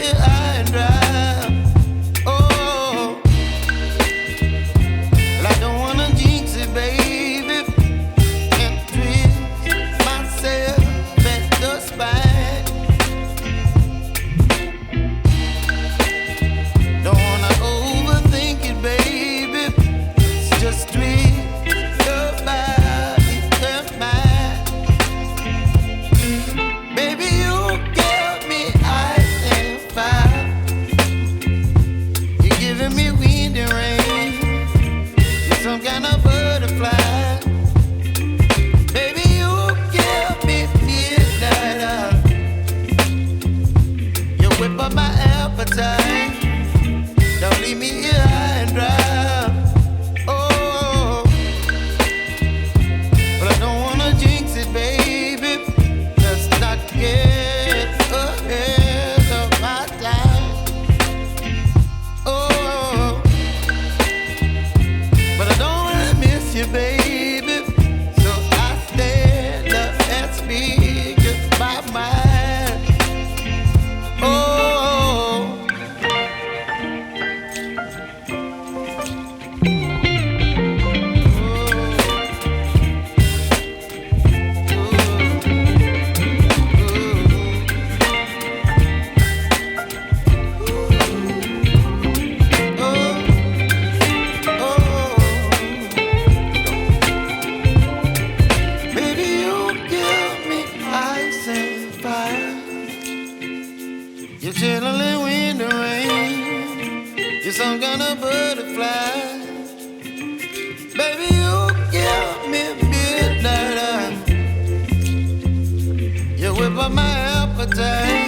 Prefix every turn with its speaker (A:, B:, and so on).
A: here high and dry. Oh, well, I don't wanna jinx it, baby, and twist myself at the spine. Don't wanna overthink it, baby. It's just twist your body and mine. Baby, you give me ice and fire. You're giving me wind and rain. You're some kind of butterfly. Baby, you give me midnight. You whip up my appetite. Don't leave me here high and dry. Oh, but I don't wanna jinx it, baby. Let's not get ahead of my time. Oh, but I don't wanna miss you, baby. So I stand up and speak my mind. Oh. Baby, you give me ice and fire. You're chilling wind and rain. You're some kind of butterfly. Baby, you give me midnight. You whip up my appetite.